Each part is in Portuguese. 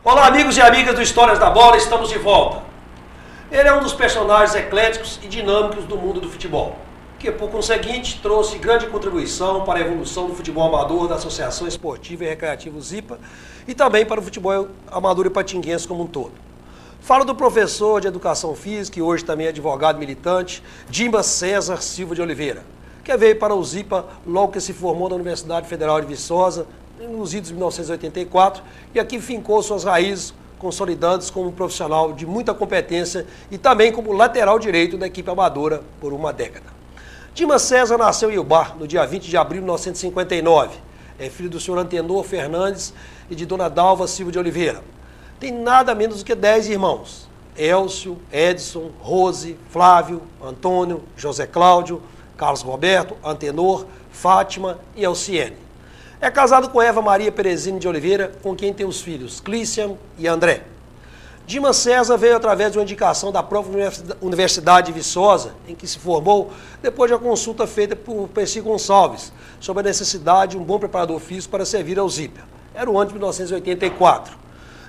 Olá, amigos e amigas do Histórias da Bola, estamos de volta. Ele é um dos personagens ecléticos e dinâmicos do mundo do futebol, que, por conseguinte, trouxe grande contribuição para a evolução do futebol amador da Associação Esportiva e Recreativa Zipa e também para o futebol amador e patinguense como um todo. Falo do professor de Educação Física e hoje também advogado militante, Dimas César Silva de Oliveira, que veio para o Zipa logo que se formou na Universidade Federal de Viçosa, nos idos de 1984, e aqui fincou suas raízes, consolidando-se como um profissional de muita competência e também como lateral direito da equipe amadora por uma década. Dimas César nasceu em Iubá, no dia 20 de abril de 1959. É filho do senhor Antenor Fernandes e de dona Dalva Silva de Oliveira. Tem nada menos do que 10 irmãos: Elcio, Edson, Rose, Flávio, Antônio, José Cláudio, Carlos Roberto, Antenor, Fátima e Elciene. É casado com Eva Maria Perezine de Oliveira, com quem tem os filhos Clícian e André. Dimas César veio através de uma indicação da própria Universidade de Viçosa, em que se formou depois de uma consulta feita por Percy Gonçalves sobre a necessidade de um bom preparador físico para servir ao Zipa. Era o ano de 1984.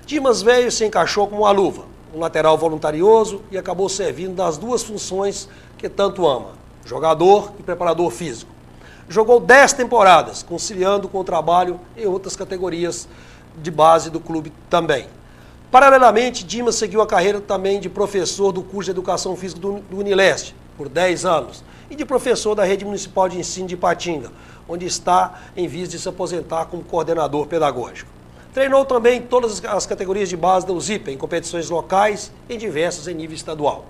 Dimas veio e se encaixou como uma luva, um lateral voluntarioso, e acabou servindo das duas funções que tanto ama: jogador e preparador físico. Jogou 10 temporadas, conciliando com o trabalho em outras categorias de base do clube também. Paralelamente, Dimas seguiu a carreira também de professor do curso de Educação Física do Unileste, por 10 anos, e de professor da Rede Municipal de Ensino de Ipatinga, onde está em vias de se aposentar como coordenador pedagógico. Treinou também todas as categorias de base da UZIPA, em competições locais e diversas em nível estadual.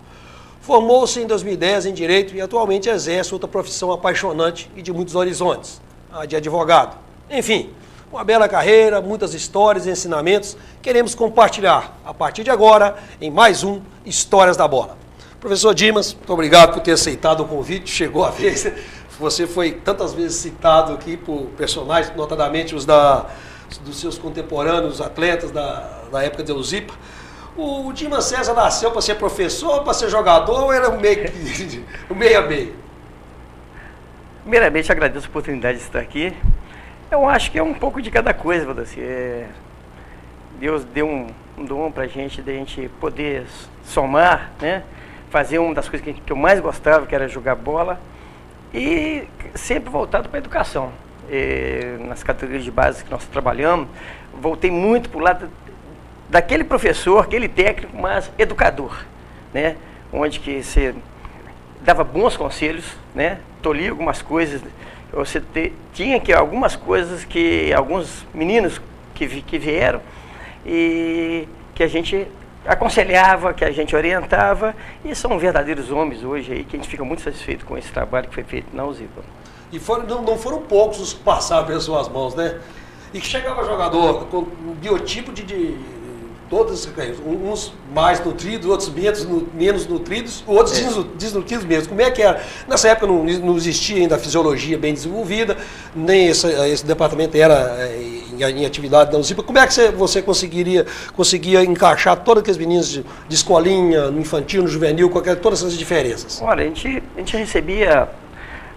Formou-se em 2010 em Direito e atualmente exerce outra profissão apaixonante e de muitos horizontes, a de advogado. Enfim, uma bela carreira, muitas histórias e ensinamentos queremos compartilhar a partir de agora em mais um Histórias da Bola. Professor Dimas, muito obrigado por ter aceitado o convite, chegou a vez. Você foi tantas vezes citado aqui por personagens, notadamente os dos seus contemporâneos, atletas da época de Zipa. O Dimas César nasceu para ser professor, para ser jogador, ou era o meio a meio? Primeiramente, agradeço a oportunidade de estar aqui. Eu acho que é um pouco de cada coisa, Valdeci. Deus deu um dom para a gente poder somar, né? Fazer uma das coisas que eu mais gostava, que era jogar bola, e sempre voltado para a educação. Nas categorias de base que nós trabalhamos, voltei muito para o lado daquele professor, aquele técnico, mas educador, né? Onde que você dava bons conselhos, né? Tolhia algumas coisas, você tinha que algumas coisas que alguns meninos que vieram e que a gente aconselhava, que a gente orientava, e são verdadeiros homens hoje aí, que a gente fica muito satisfeito com esse trabalho que foi feito na UZIPA. E não foram poucos os que passaram pelas suas mãos, né? E que chegava jogador com um biotipo de todos, uns mais nutridos, outros menos nutridos, outros desnutridos mesmo. Como é que era? Nessa época não existia ainda a fisiologia bem desenvolvida, nem esse departamento era em atividade da UZIPA. Como é que você conseguia encaixar todos aqueles meninos de escolinha, no infantil, no juvenil, todas essas diferenças? Olha, a gente recebia...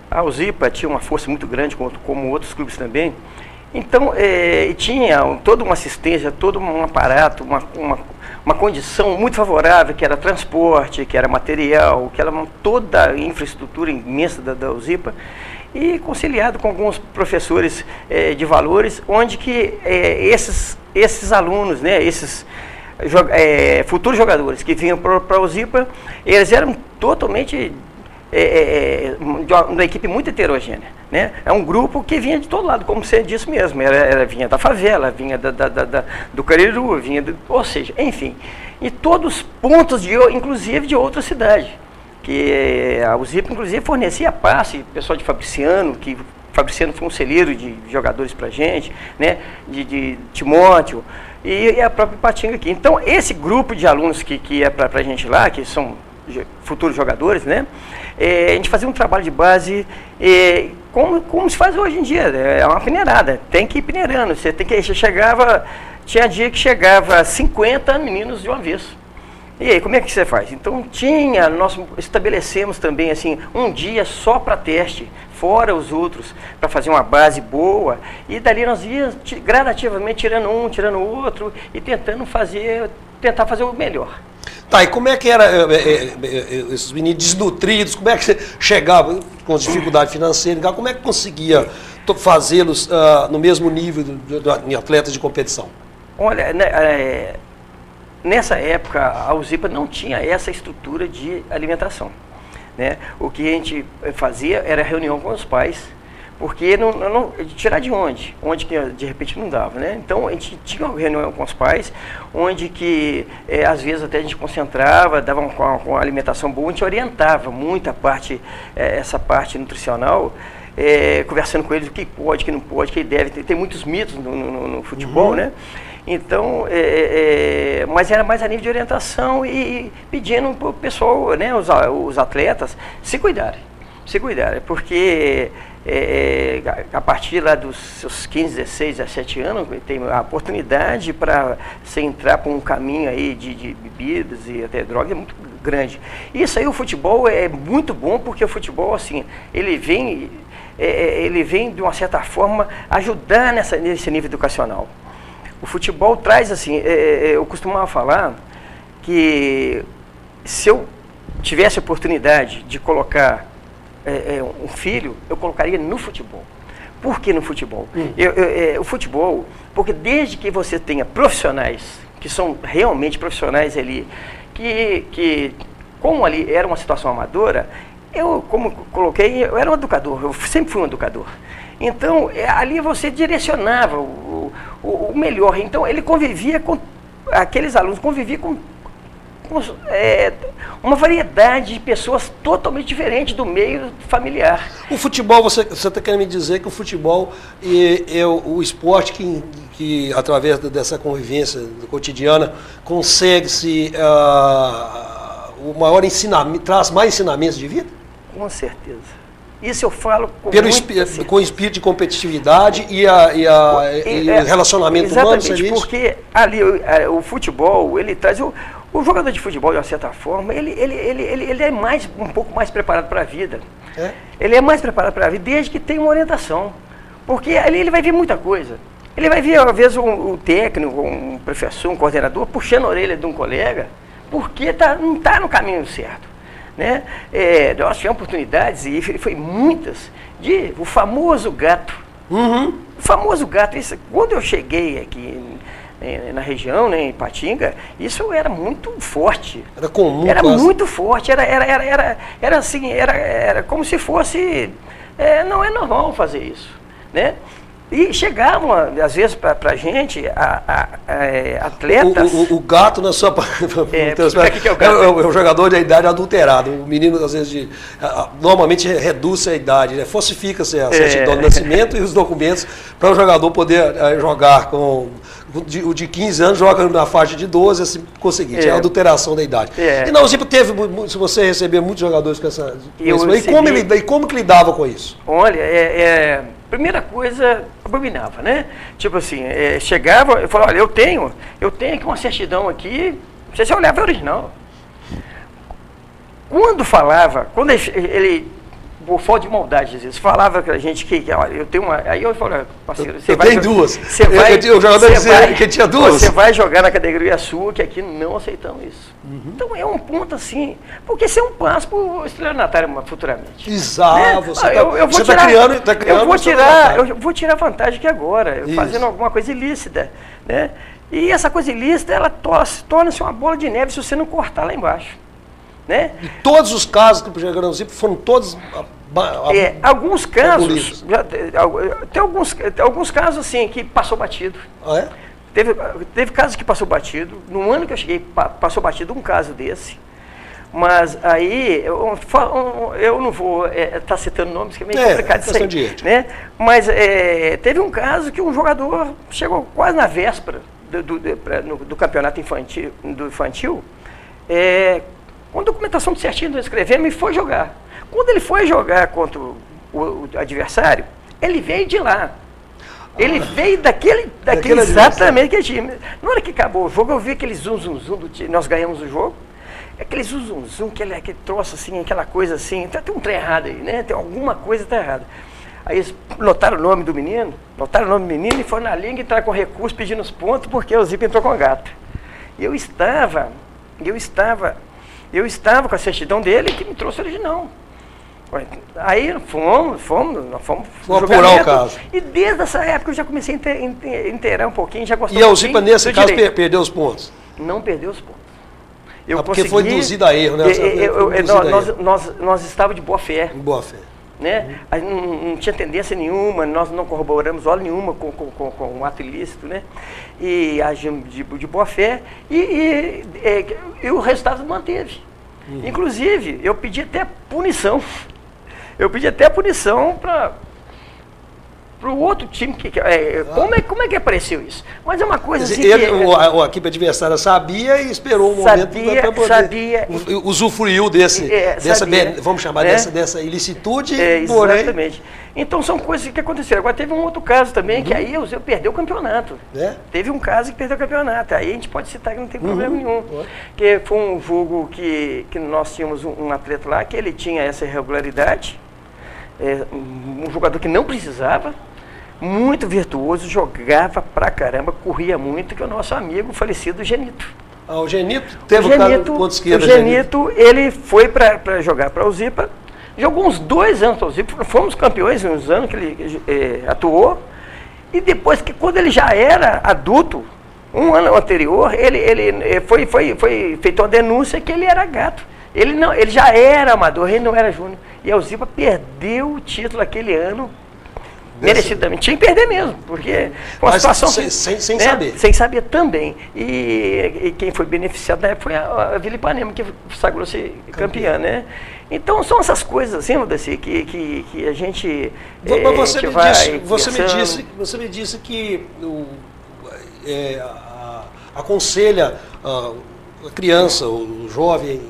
A UZIPA tinha uma força muito grande, como outros clubes também. Então, tinha toda uma assistência, todo um aparato, uma condição muito favorável, que era transporte, que era material, que era toda a infraestrutura imensa da UZIPA, e conciliado com alguns professores de valores, onde que esses alunos, né, esses futuros jogadores que vinham para a UZIPA, eles eram totalmente... uma equipe muito heterogênea, né? É um grupo que vinha de todo lado, como você disse mesmo, vinha da favela, vinha do Cariru, ou seja, enfim, e todos os pontos, inclusive de outra cidade, que a UZIPA, inclusive, fornecia passe, pessoal de Fabriciano, que Fabriciano foi um celeiro de jogadores pra gente, né? De Timóteo, e a própria Ipatinga aqui. Então, esse grupo de alunos que ia pra gente lá, que são futuros jogadores, né? A gente fazia um trabalho de base como se faz hoje em dia, é uma peneirada, tem que ir peneirando, tinha dia que chegava 50 meninos de uma vez, E aí, como é que você faz? Então nós estabelecemos também assim, um dia só para teste, fora os outros, para fazer uma base boa, e dali nós íamos gradativamente tirando um, tirando o outro, e tentar fazer o melhor. Tá, e como é que era esses meninos desnutridos, como é que você chegava com dificuldade financeira, como é que conseguia fazê-los no mesmo nível de atletas de competição? Olha, nessa época a USIPA não tinha essa estrutura de alimentação, né? O que a gente fazia era reunião com os pais, porque tirar de onde? Onde que de repente não dava, né? Então a gente tinha uma reunião com os pais, onde que às vezes até a gente concentrava, dava uma alimentação boa, a gente orientava muito a parte, essa parte nutricional, conversando com eles o que pode, o que não pode, o que deve. Tem muitos mitos no futebol, né? Então, mas era mais a nível de orientação e pedindo para o pessoal, né, os atletas, se cuidarem, porque a partir lá dos seus 15, 16, 17 anos, tem a oportunidade para você entrar por um caminho aí de bebidas e até drogas é muito grande. Isso aí, o futebol é muito bom, porque o futebol, assim, ele vem de uma certa forma ajudar nesse nível educacional. O futebol traz, assim, eu costumava falar que se eu tivesse a oportunidade de colocar um filho, eu colocaria no futebol. Por que no futebol? O futebol, porque desde que você tenha profissionais, que são realmente profissionais ali, que como ali era uma situação amadora, eu, como coloquei, eu era um educador, eu sempre fui um educador. Então, ali você direcionava o melhor. Então, ele convivia com aqueles alunos, convivia com uma variedade de pessoas totalmente diferentes do meio familiar. O futebol, você está querendo me dizer que o futebol é o esporte que através dessa convivência cotidiana, consegue-se o maior ensinamento, traz mais ensinamentos de vida? Com certeza. Isso eu falo com com o espírito de competitividade e o relacionamento humano. Exatamente, porque ali o futebol, ele traz o jogador de futebol, de uma certa forma, ele é um pouco mais preparado para a vida. Ele é mais preparado para a vida desde que tem uma orientação. Porque ali ele vai ver muita coisa. Ele vai ver, às vezes, um técnico, um professor, um coordenador, puxando a orelha de um colega, porque não está no caminho certo. Né? Nós tivemos oportunidades, e foi muitas, o famoso gato. O famoso gato. Quando eu cheguei aqui na região, né, em Ipatinga, isso era muito forte. Era comum. Era muito forte. Era assim, era como se fosse... não é normal fazer isso, né? E chegavam, às vezes, para a gente, atletas... O gato, na sua... que é o gato? É o jogador de idade adulterada. O menino, às vezes, normalmente reduz a idade, né? Falsifica-se a certidão de nascimento e os documentos para o jogador poder jogar com... O de 15 anos joga na faixa de 12, assim, conseguir. É a adulteração da idade. E na USIPA se você receber muitos jogadores com essa... E como que lidava com isso? Olha, primeira coisa, abominava, né? Tipo assim, chegava, eu falava, olha, eu tenho aqui uma certidão aqui, não sei se eu olhava, é original. Quando ele por falta de maldade, às vezes, falava com a gente que olha, eu tenho uma... Aí eu falava, parceiro, você vai... Eu tenho duas. O jogador dizia que tinha duas. Você vai jogar na categoria sua, que aqui não aceitamos isso. Então é um ponto assim, porque isso é um passo para o estelionatário futuramente. Exato. Né? Você está criando... Eu vou tirar vantagem aqui agora, fazendo alguma coisa ilícita, né? E essa coisa ilícita, ela torna-se uma bola de neve se você não cortar lá embaixo. Né? E todos os casos que chegaram no USIPA foram todos... alguns casos, tem alguns casos assim que passou batido. Teve casos que passou batido. No ano que eu cheguei, passou batido um caso desse. Mas aí, eu não vou estar citando nomes, que é meio complicado isso aí, né? Mas teve um caso que um jogador chegou quase na véspera do campeonato infantil, com documentação certinha, escrevendo, e foi jogar. Quando ele foi jogar contra o adversário, ele veio de lá. Ele veio daquele exatamente aquele time. Na hora que acabou o jogo, eu vi aquele zum do time. Nós ganhamos o jogo. Aquele zum, aquele troço assim, aquela coisa assim. Tem um trem errado aí, né? Tem alguma coisa que tá errada. Aí eles notaram o nome do menino, e foram na linha entrar com recurso pedindo os pontos, porque o Zipa entrou com a gata. E eu estava com a certidão dele que me trouxe original. Aí fomos apurar o caso. E desde essa época eu já comecei a inteirar um pouquinho, já gostava um pouquinho. E o Zipa, nesse caso, perdeu os pontos? Não perdeu os pontos. Porque foi induzido a erro, né? Nós estávamos de boa fé. Boa fé. Né? Não tinha tendência nenhuma, nós não corroboramos hora nenhuma com um ato ilícito, né? E agimos de boa fé e o resultado manteve. Inclusive, eu pedi até punição. Para o outro time. Como é que apareceu isso? Mas é uma coisa assim. A equipe adversária sabia e esperou um momento para poder usufruiu dessa, vamos chamar dessa ilicitude. Exatamente. Então são coisas que aconteceram. Agora teve um outro caso também, que aí eu perdeu o campeonato. Teve um caso que perdeu o campeonato. Aí a gente pode citar que não tem problema nenhum. Que foi um jogo que nós tínhamos um atleta lá, que ele tinha essa irregularidade. Um jogador que não precisava, muito virtuoso, jogava pra caramba, corria muito, que é o nosso amigo falecido Genito. O Genito teve o caso do ponto esquerdo. O Genito, ele foi para jogar para o Zipa, jogou uns 2 anos para o Zipa, fomos campeões uns anos que ele atuou, e depois, quando ele já era adulto, um ano anterior, ele foi feita uma denúncia que ele era gato. Ele já era amador, ele não era júnior. E a Zipa perdeu o título aquele ano, merecidamente. Tinha que perder mesmo, porque foi uma situação sem saber. Sem saber também. E quem foi beneficiado na época foi a Vila Ipanema, que sagrou-se campeã, né? Então são essas coisas assim, Mudeci, que a gente. Você me disse que aconselha a criança, o jovem,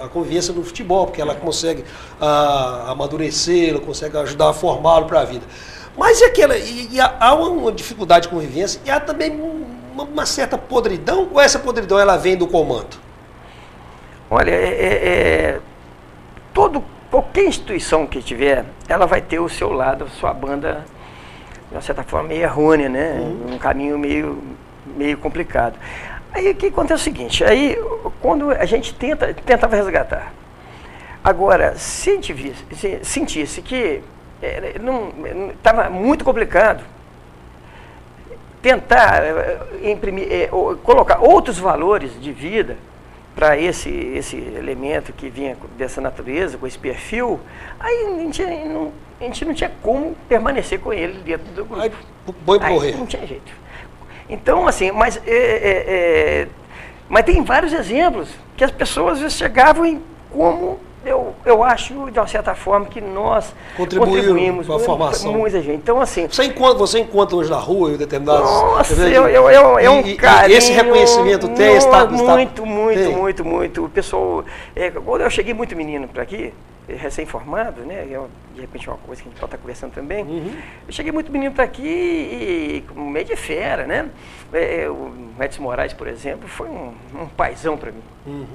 a convivência no futebol, porque ela consegue amadurecer, ela consegue ajudar a formá-lo para a vida. Mas há uma dificuldade de convivência e há também uma certa podridão, ou essa podridão ela vem do comando? Olha, qualquer instituição que tiver, ela vai ter o seu lado, a sua banda, de uma certa forma, meio errônea, né? Um caminho meio complicado. Aí o que acontece é o seguinte, aí quando a gente tentava resgatar, agora, se a gente sentisse que estava muito complicado, tentar colocar outros valores de vida para esse elemento que vinha dessa natureza, com esse perfil, aí a gente não tinha como permanecer com ele dentro do grupo. Aí não tinha jeito. Então, assim, mas tem vários exemplos que as pessoas às vezes chegavam em como eu acho, de uma certa forma, que nós contribuímos com a formação. Muita gente. Então, assim... Você encontra hoje na rua, em determinados... Nossa, é um carinho... Esse reconhecimento tem... Muito. O pessoal... Quando eu cheguei muito menino para aqui, recém-formado, né? De repente é uma coisa que a gente pode estar conversando também. Eu cheguei muito menino para aqui e meio de fera, né? O Edson Moraes, por exemplo, foi um paizão para mim.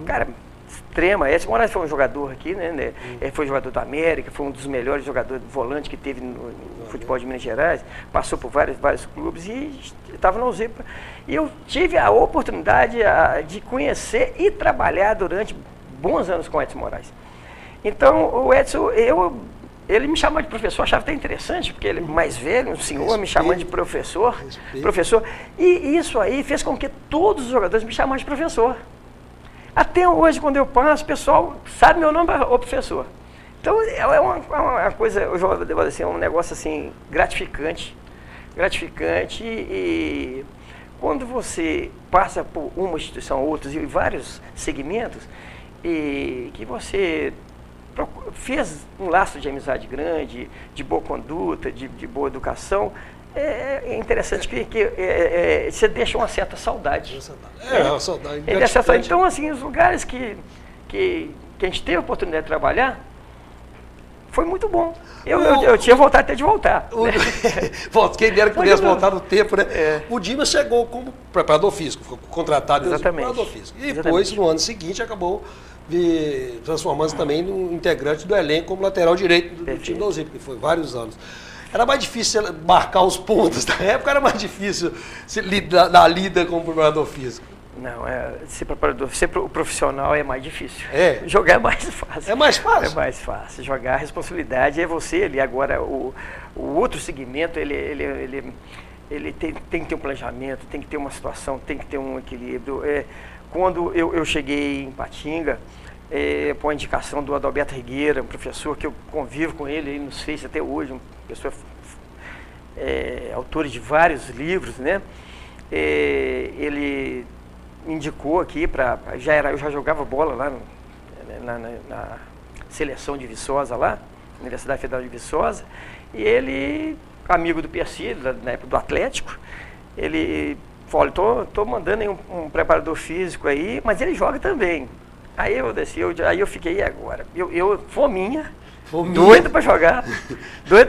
Cara, extrema. Edson Moraes foi um jogador aqui, né? Foi jogador da América, foi um dos melhores jogadores de volante que teve no futebol de Minas Gerais, passou por vários clubes e estava na Zipa. E eu tive a oportunidade de conhecer e trabalhar durante bons anos com o Edson Moraes. Então, o Edson, ele me chamava de professor, achava até interessante, porque ele é mais velho, um senhor, me chamando de professor. E isso aí fez com que todos os jogadores me chamassem de professor. Até hoje, quando eu passo, o pessoal sabe meu nome, o professor. Então, é uma coisa, eu vou dizer, um negócio assim, gratificante. E quando você passa por uma instituição, outras, e vários segmentos, e que você fez um laço de amizade grande, de boa conduta, de boa educação, é interessante que você deixa uma certa saudade. Uma saudade. Então, assim, os lugares que a gente teve a oportunidade de trabalhar, foi muito bom. Eu tinha vontade até de voltar. Quem dera que pudesse voltar no tempo, né? É. O Dimas chegou como preparador físico, foi contratado como preparador físico. E depois, no ano seguinte, acabou transformando-se também no integrante do elenco como lateral direito do time do Zipa, que foi vários anos. Era mais difícil marcar os pontos na época, era mais difícil na lida como preparador físico. Não, ser o profissional é mais difícil. Jogar é mais fácil. É mais fácil? É mais fácil. Jogar, a responsabilidade é você ali. Agora, o outro segmento, ele tem que ter um planejamento, tem que ter uma situação, tem que ter um equilíbrio. Quando eu cheguei em Patinga, por indicação do Adalberto Rigueira, um professor que eu convivo com ele nos Face até hoje, uma pessoa autor de vários livros, né? Ele me indicou aqui eu já jogava bola lá na seleção de Viçosa lá, Universidade Federal de Viçosa, e ele, amigo do Percy, na época do Atlético, ele falou, tô mandando aí um preparador físico aí, mas ele joga também. Aí eu desci, aí eu fiquei, e agora? Fominha, doido para jogar, falei,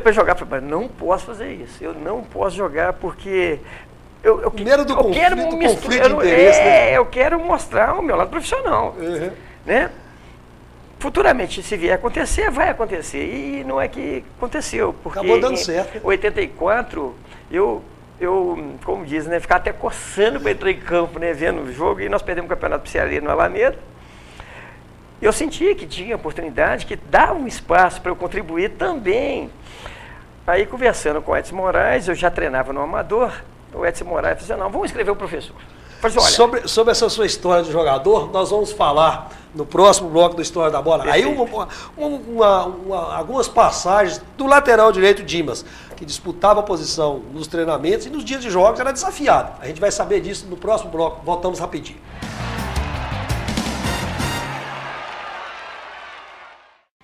mas não posso fazer isso, eu não posso jogar porque... Primeiro do conflito de interesse, né? Eu quero mostrar o meu lado profissional, né? Futuramente, se vier acontecer, vai acontecer. E não é que aconteceu, porque acabou dando certo. Em 84, eu, como diz, né, ficar até coçando para entrar em campo, né, vendo o jogo, e nós perdemos o Campeonato Piauí no Alameda. Eu sentia que tinha oportunidade, que dava um espaço para eu contribuir também. Aí, conversando com o Edson Moraes, eu já treinava no Amador. O Edson Moraes falou assim, não, vamos escrever o professor. Falei assim, olha, sobre essa sua história de jogador, nós vamos falar no próximo bloco da História da Bola. Aí algumas passagens do lateral direito Dimas, que disputava a posição nos treinamentos e nos dias de jogos era desafiado. A gente vai saber disso no próximo bloco. Voltamos rapidinho.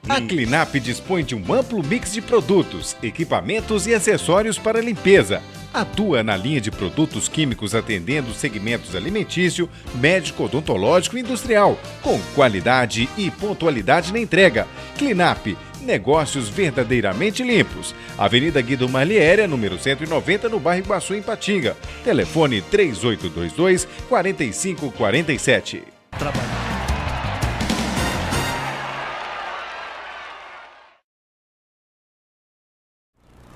A Clinap dispõe de um amplo mix de produtos, equipamentos e acessórios para limpeza. Atua na linha de produtos químicos atendendo segmentos alimentício, médico, odontológico e industrial, com qualidade e pontualidade na entrega. Clinap, negócios verdadeiramente limpos. Avenida Guido Marliéria, número 190, no bairro Iguaçu, em Patinga. Telefone 3822-4547.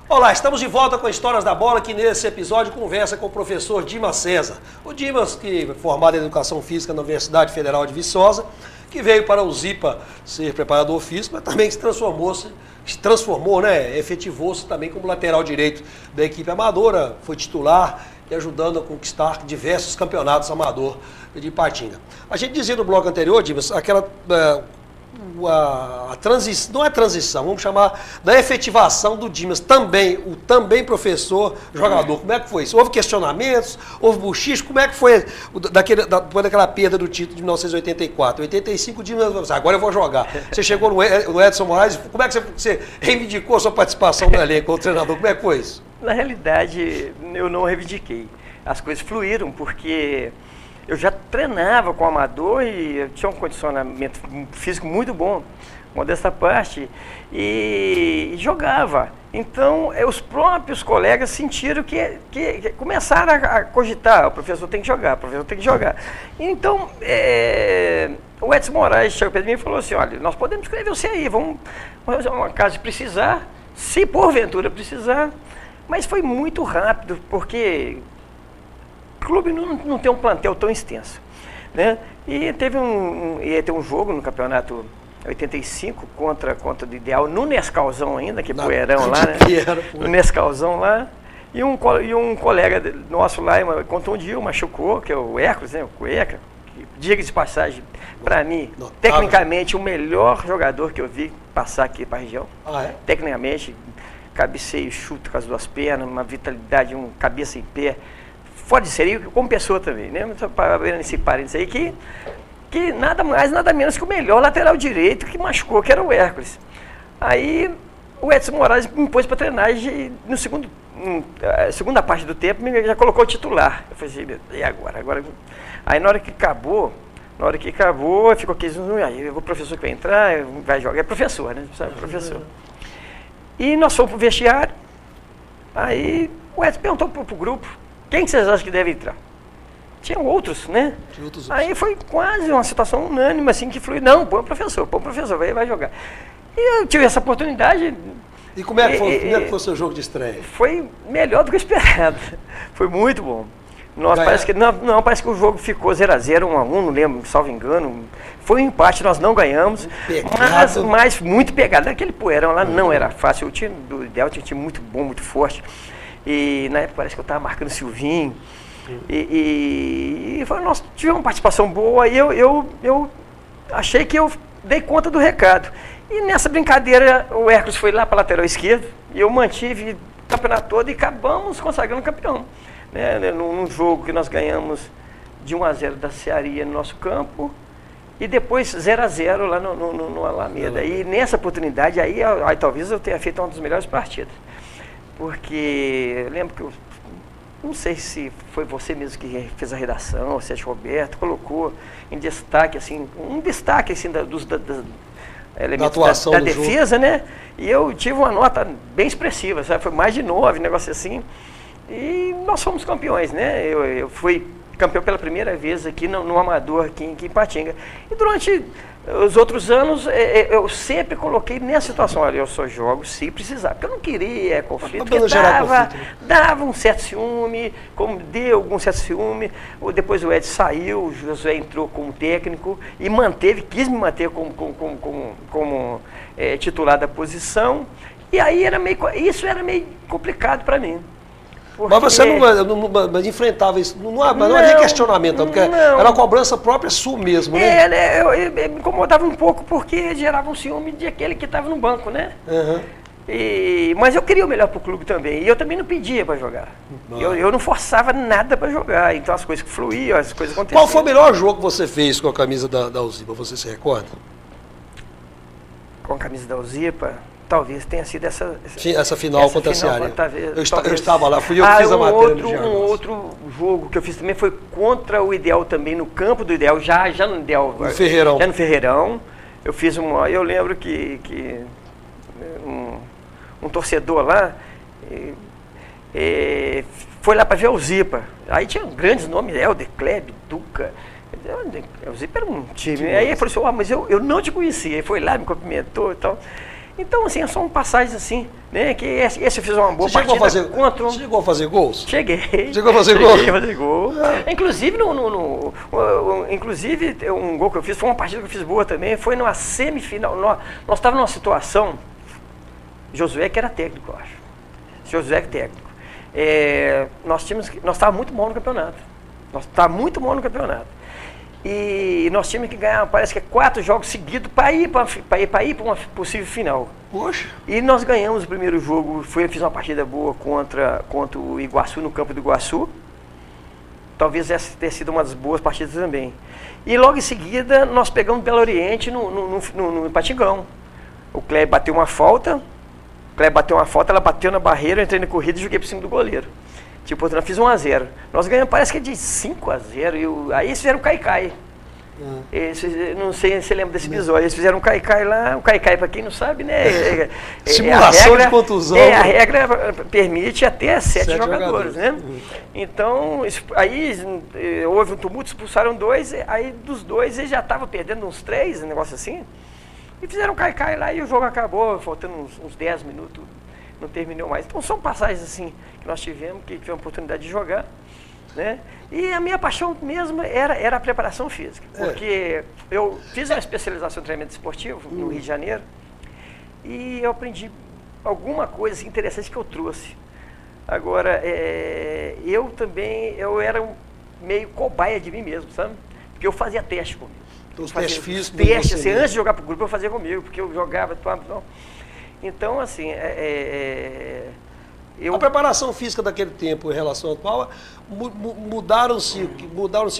Olá, estamos de volta com Histórias da Bola, que nesse episódio conversa com o professor Dimas César. O Dimas, que é formado em Educação Física na Universidade Federal de Viçosa, que veio para o Zipa ser preparador físico, mas também se transformou, né, efetivou-se também como lateral direito da equipe amadora, foi titular e ajudando a conquistar diversos campeonatos amador de Patinga. A gente dizia no bloco anterior, Dimas, aquela... transição, não é transição, vamos chamar da efetivação do Dimas, o também professor, jogador. Como é que foi isso? Houve questionamentos, houve buchicho, como é que foi depois daquela perda do título de 1984? 85 Dimas, agora eu vou jogar. Você chegou no Edson Moraes, como é que você reivindicou a sua participação no elenco como treinador? Como é que foi isso? Na realidade, eu não reivindiquei. As coisas fluíram, porque... eu já treinava com o amador e eu tinha um condicionamento físico muito bom, modesta parte, e jogava. Então, os próprios colegas sentiram que começaram a cogitar, o professor tem que jogar, o professor tem que jogar. Então, o Edson Moraes chegou para mim e falou assim, olha, nós podemos escrever você aí, vamos fazer uma casa se precisar, se porventura precisar, mas foi muito rápido, porque... o clube não tem um plantel tão extenso, né? E ia ter um jogo no campeonato 85 contra o Ideal, no Nescauzão ainda, que é Poeirão lá, né? No Nescauzão lá. E um colega nosso lá contundiu, machucou, que é o Hércules, né? O Cueca, que, diga-se de passagem, para mim, tecnicamente, o melhor jogador que eu vi passar aqui para a região. Tecnicamente, cabeceio, chuto com as duas pernas, uma vitalidade, cabeça em pé. Fora de série, como pessoa também, né? Só para abrir esse parênteses aí, que nada mais, nada menos que o melhor lateral direito que machucou, que era o Hércules. Aí o Edson Moraes me pôs para treinar e no segunda parte do tempo já colocou o titular. Eu falei assim, e agora? Aí na hora que acabou, ficou aqui, aí o professor que vai entrar, vai jogar, é professor, né? Sabe, professor. E nós fomos pro vestiário, aí o Edson perguntou pro grupo, quem que vocês acham que deve entrar? Tinham outros, né? Aí foi quase uma situação unânime, assim, que foi, não, põe o professor, vai jogar. E eu tive essa oportunidade. E como é que foi o seu jogo de estreia? Foi melhor do que eu esperado. Foi muito bom. Parece que o jogo ficou 0-0, 1-1, não lembro, salvo engano. Foi um empate, nós não ganhamos, mas muito pegado. Aquele poeirão lá não era fácil. O time do Ideal tinha um time muito bom, muito forte. E na época parece que eu estava marcando o Silvinho. E nós tivemos uma participação boa e eu achei que eu dei conta do recado. E nessa brincadeira o Hércules foi lá para a lateral esquerda e eu mantive o campeonato todo e acabamos consagrando campeão. Né? Num jogo que nós ganhamos de 1-0 da Cearia no nosso campo e depois 0-0 lá no Alameda. E nessa oportunidade aí talvez eu tenha feito uma das melhores partidas. Porque eu lembro que não sei se foi você mesmo que fez a redação, o Sérgio Roberto, colocou em destaque, assim, dos elementos da defesa, né? E eu tive uma nota bem expressiva, sabe? Foi mais de 9, negócio assim. E nós fomos campeões, né? Eu fui campeão pela primeira vez aqui no Amador, aqui em Ipatinga. E durante os outros anos, eu sempre coloquei nessa situação, olha, eu só jogo se precisar, porque eu não queria conflito, porque dava um certo ciúme, como deu algum certo ciúme, depois o Edson saiu, o Josué entrou como técnico e quis me manter como titular da posição, e aí isso era meio complicado para mim. Porque... Mas você não enfrentava isso, não havia questionamento, porque era uma cobrança própria sua mesmo, né? Eu me incomodava um pouco porque gerava um ciúme de aquele que estava no banco, né? Uhum. Mas eu queria o melhor para o clube também, e eu também não pedia para jogar. Eu não forçava nada para jogar, então as coisas fluíam, as coisas aconteciam. Qual foi o melhor jogo que você fez com a camisa da Uzipa, você se recorda? Com a camisa da Uzipa? Talvez tenha sido essa final contra a Ceará. Eu estava lá, fui eu que fiz a matéria. Um outro jogo que eu fiz também foi contra o Ideal também, no campo do Ideal, já no Ideal. No Ferreirão. Já no Ferreirão. Eu fiz eu lembro que um torcedor lá foi lá para ver o Zipa. Aí tinha grandes nomes, Helder, Kleb, Duca. O Zipa era um time. Aí ele falou assim, mas eu não te conhecia. Ele foi lá, me cumprimentou e tal. Então, assim, são passagens assim, né? Que esse eu fiz uma boa partida contra... Você chegou a fazer gols? Cheguei. Chegou a fazer gol? Cheguei a fazer gol. Inclusive, inclusive, um gol que eu fiz, foi uma partida que eu fiz boa também, foi numa semifinal. Nós estávamos numa situação, Josué que era técnico, eu acho. Josué que técnico. Nós estávamos muito bom no campeonato. E nós tínhamos que ganhar, parece que 4 jogos seguidos para ir para uma possível final. Poxa. E nós ganhamos o primeiro jogo, eu fiz uma partida boa contra o Iguaçu, no campo do Iguaçu. Talvez essa tenha sido uma das boas partidas também. E logo em seguida, nós pegamos Belo Oriente no Patingão. O Kleber bateu uma falta, ela bateu na barreira, eu entrei na corrida e joguei por cima do goleiro. Tipo, eu fiz 1-0. Nós ganhamos, parece que é de 5-0. Aí eles fizeram um cai-cai. Não sei se você lembra desse episódio. Eles fizeram um cai-cai lá. Um cai-cai, para quem não sabe, né? Simulação de contusão. A regra permite até 7 jogadores, né? Então, aí houve um tumulto, expulsaram 2. Aí dos 2, eles já estavam perdendo uns 3, um negócio assim. E fizeram um cai-cai lá e o jogo acabou, faltando uns 10 minutos. Não terminou mais. Então são passagens assim que nós tivemos a oportunidade de jogar, né? E a minha paixão mesmo era a preparação física, porque eu fiz uma especialização em treinamento esportivo no Rio de Janeiro e eu aprendi alguma coisa interessante que eu trouxe. Agora, eu era meio cobaia de mim mesmo, sabe? Porque eu fazia teste comigo. Os testes físicos. Teste, assim, antes de jogar para o grupo eu fazia comigo, porque eu jogava, então, assim, A preparação física daquele tempo em relação ao atual, mudaram-se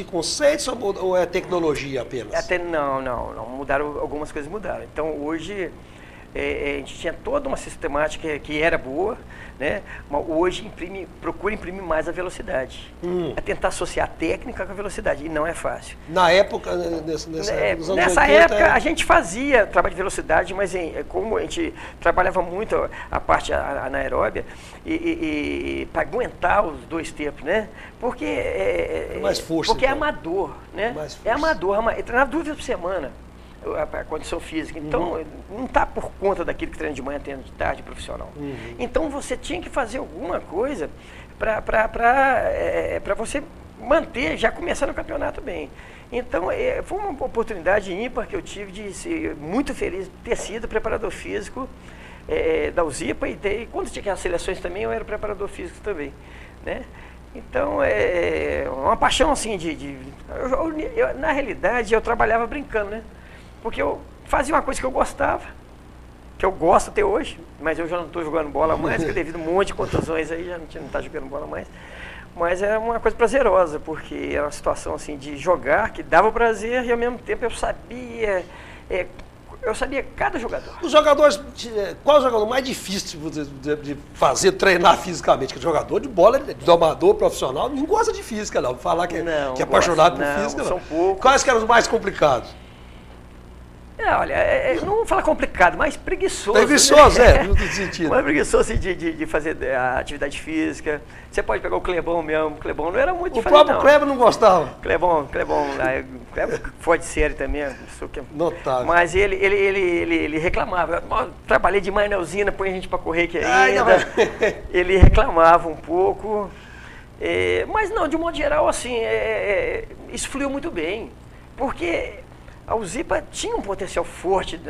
conceitos ou é tecnologia apenas? Não, mudaram, algumas coisas mudaram. Então, hoje, a gente tinha toda uma sistemática que era boa, né? Mas hoje procura imprimir mais a velocidade. É tentar associar a técnica com a velocidade, e não é fácil. Na época, nessa época, a gente fazia trabalho de velocidade, mas como a gente trabalhava muito a parte anaeróbia, e para aguentar os 2 tempos, né? Porque mais força, porque então. É amador, né? É amador, treinar 2 vezes por semana. A condição física. Então, não está por conta daquilo que treina de manhã, treina de tarde, profissional. Então, você tinha que fazer alguma coisa para você manter, já começar no campeonato bem. Então, foi uma oportunidade ímpar que eu tive de ser muito feliz de ter sido preparador físico da USIPA e quando tinha aquelas seleções também, eu era preparador físico também, né? Então, é uma paixão assim na realidade, eu trabalhava brincando, né? Porque eu fazia uma coisa que eu gostava, que eu gosto até hoje, mas eu já não estou jogando bola mais, porque devido a um monte de contusões aí, já não está jogando bola mais. Mas era uma coisa prazerosa, porque era uma situação assim de jogar, que dava prazer e ao mesmo tempo eu sabia cada jogador. Os jogadores, qual é o jogador mais difícil de fazer, treinar fisicamente? Porque jogador de bola, de amador, profissional, não gosta de física não, falar que é apaixonado por física não. São poucos. Quais que eram os mais complicados? Olha, não vou falar complicado, mas preguiçoso. Preguiçoso, né? No sentido. Mas preguiçoso assim, de fazer a atividade física. Você pode pegar o Clebão mesmo. O Clebão não era muito diferente. O próprio Clebão não gostava. Clebão foi de série também. Notável. Mas ele reclamava. Eu trabalhei demais na usina, põe a gente para correr aqui ainda. Ele reclamava um pouco. Mas não, de um modo geral, assim, isso fluiu muito bem. Porque a USIPA tinha um potencial forte,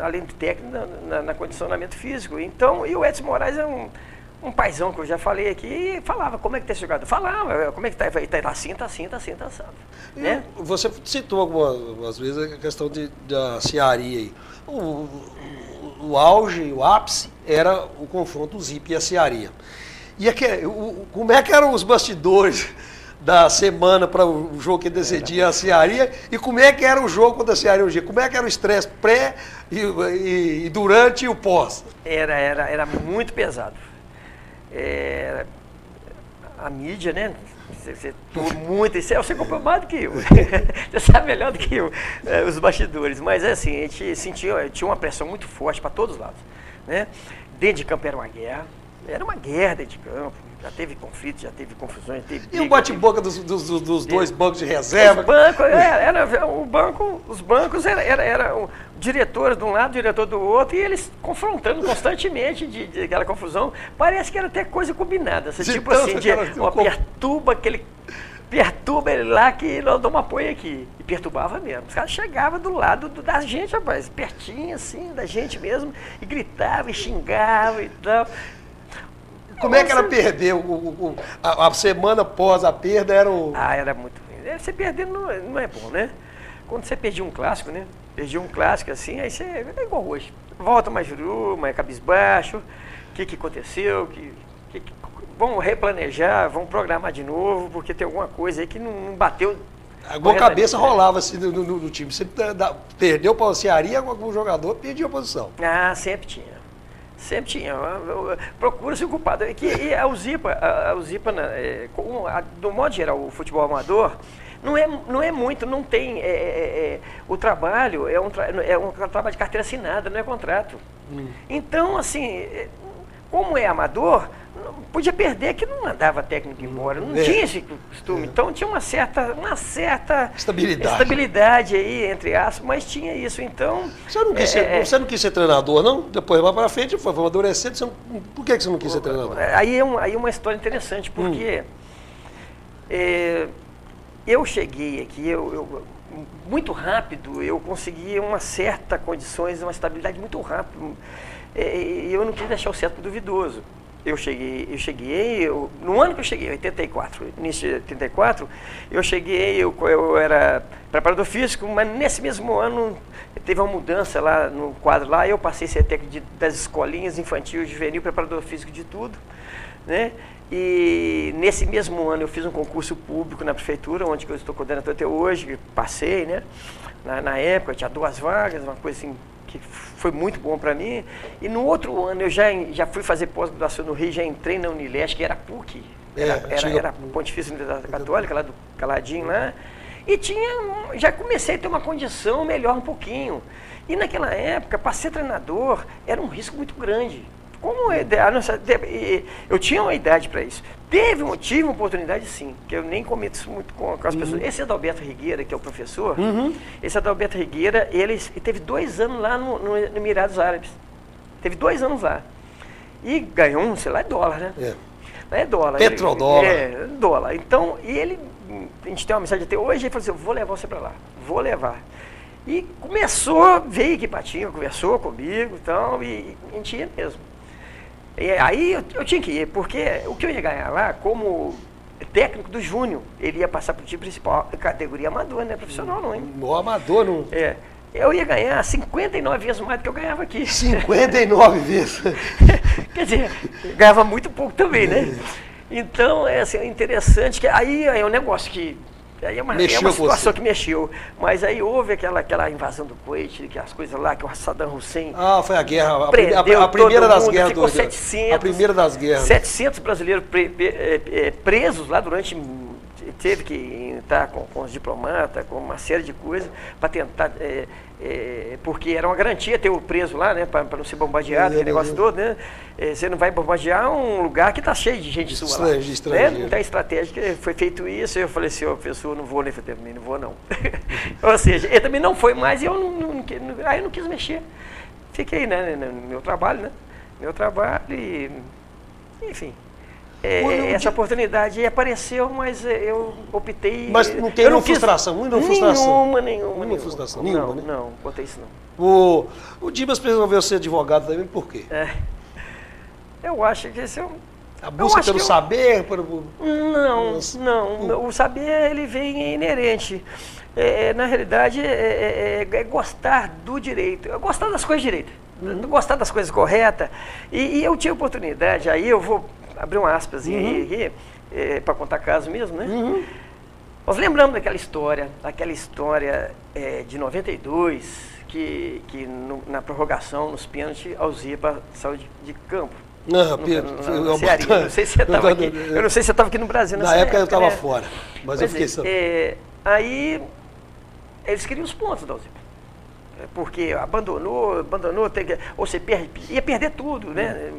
além do técnico, na condicionamento físico. Então, e o Edson Moraes é um paizão que eu já falei aqui, e falava, como é que tá esse jogador? Falava, como é que tá? Tá assim, tá assado. Né? Você citou algumas vezes a questão da Cearia aí. O auge, o ápice, era o confronto USIPA e a Cearia. E como é que eram os bastidores da semana para o jogo que decidia a Cearia, e como é que era o jogo quando a Cearia hoje? Como é que era o estresse pré e durante e o pós? Era muito pesado. A mídia, né? Você comprou mais do que eu. Você sabe melhor do que eu, os bastidores. Mas assim, a gente tinha uma pressão muito forte para todos os lados, né? Dentro de campo era uma guerra. Era uma guerra dentro de campo. Já teve conflitos, já teve confusões. E o bate-boca dos 2 bancos de reserva? Os bancos eram diretores de um lado, diretor do outro, e eles confrontando constantemente de aquela confusão. Parece que era até coisa combinada. Tipo assim, perturba ele lá que nós damos apoio aqui. E perturbava mesmo. Os caras chegavam do lado da gente, rapaz, pertinho assim, da gente mesmo, e gritavam, e xingavam e tal. Como é que era perder? A semana após a perda era o... era muito ruim. Você perder não é bom, né? Quando você perdia um clássico, né? Perdia um clássico assim, aí você é igual hoje. Volta mais juru, mais cabisbaixo. O que aconteceu? Vamos replanejar, vamos programar de novo, porque tem alguma coisa aí que não bateu. Alguma cabeça rolava assim no time. Você perdeu para o Cearia, algum jogador perdia a posição. Sempre tinha. Sempre tinha. Procura-se o culpado. E a USIPA, do modo geral, o futebol amador, não é muito, não tem. O trabalho é um trabalho de carteira assinada, não é contrato. Então, assim, como é amador, podia perder que não mandava técnico embora, não tinha esse costume. Então tinha uma certa estabilidade aí, entre aspas, mas tinha isso. Então. Você não quis ser treinador, não? Depois lá para frente, foi amadurecendo. Por que você não quis ser treinador? Aí é uma história interessante, porque eu cheguei aqui, muito rápido, eu consegui uma certa condições, uma estabilidade muito rápido. Eu não quis deixar o certo duvidoso. No ano que eu cheguei, 84, início de 84, eu era preparador físico, mas nesse mesmo ano teve uma mudança lá no quadro lá, eu passei a ser técnico das escolinhas, infantil, juvenil, preparador físico de tudo, né? E nesse mesmo ano eu fiz um concurso público na prefeitura, onde eu estou coordenador até hoje, passei, né? Na época tinha 2 vagas, uma coisa assim que foi muito bom para mim. E no outro ano eu já fui fazer pós-graduação no Rio, já entrei na Unileste, que era PUC, era a Pontifícia Universidade Católica, lá do Caladinho lá. E já comecei a ter uma condição melhor um pouquinho. E naquela época, para ser treinador, era um risco muito grande. Eu tinha uma idade para isso. Tive uma oportunidade, sim, que eu nem comento isso muito com as pessoas. Esse Adalberto Rigueira, que é o professor, esse Adalberto Rigueira, ele teve 2 anos lá no Emirados Árabes. Teve 2 anos lá. E ganhou, sei lá, dólar, né? É dólar. Petrodólar. Dólar. Então, a gente tem uma mensagem até hoje, ele falou assim, eu vou levar você para lá, vou levar. E veio aqui Patinho, conversou comigo e a gente ia mesmo. E aí eu tinha que ir, porque o que eu ia ganhar lá, como técnico do Júnior, ele ia passar para o time principal, categoria amador, não é profissional não, hein? No amador não. Eu ia ganhar 59 vezes mais do que eu ganhava aqui. 59 vezes? Quer dizer, ganhava muito pouco também, né? Então, é assim, interessante, que aí é um negócio que... Aí é uma situação que mexeu. Mas aí houve aquela invasão do Kuwait, que as coisas lá, que o Saddam Hussein... foi a guerra, a primeira das guerras. Ficou 700, a primeira das guerras. 700 brasileiros presos lá durante... Teve que entrar com os diplomatas, com uma série de coisas, para tentar... porque era uma garantia ter o preso lá, né, para não ser bombardeado, aquele negócio todo, né? Você não vai bombardear um lugar que está cheio de gente sua lá. Né? Então, a estratégia foi feito isso, eu falei assim, professor, não vou, também não vou não. Ou seja, ele também não foi mais e eu aí eu não quis mexer. Fiquei, né, no meu trabalho, e, enfim. Essa oportunidade apareceu, mas eu optei... Mas não tem nenhuma frustração? Nenhuma frustração? Não, contei isso não. O Dimas resolveu ser advogado também, por quê? Eu acho que esse é um... A busca pelo saber? Não. O saber, ele vem inerente. Na realidade, é gostar do direito. É gostar das coisas direitas. Gostar das coisas corretas. E eu tinha oportunidade, aí eu vou... abrir uma aspas aqui, para contar caso mesmo, né? Nós lembramos daquela história de 92, que na prorrogação, nos pênaltis, a Alzipa saiu de campo. Eu não sei se você estava aqui. Eu não sei se você estava aqui no Brasil. Na época eu estava fora, mas eu fiquei sabendo. Aí, eles queriam os pontos da Alzipa. Porque abandonou, ou você ia perder tudo, né?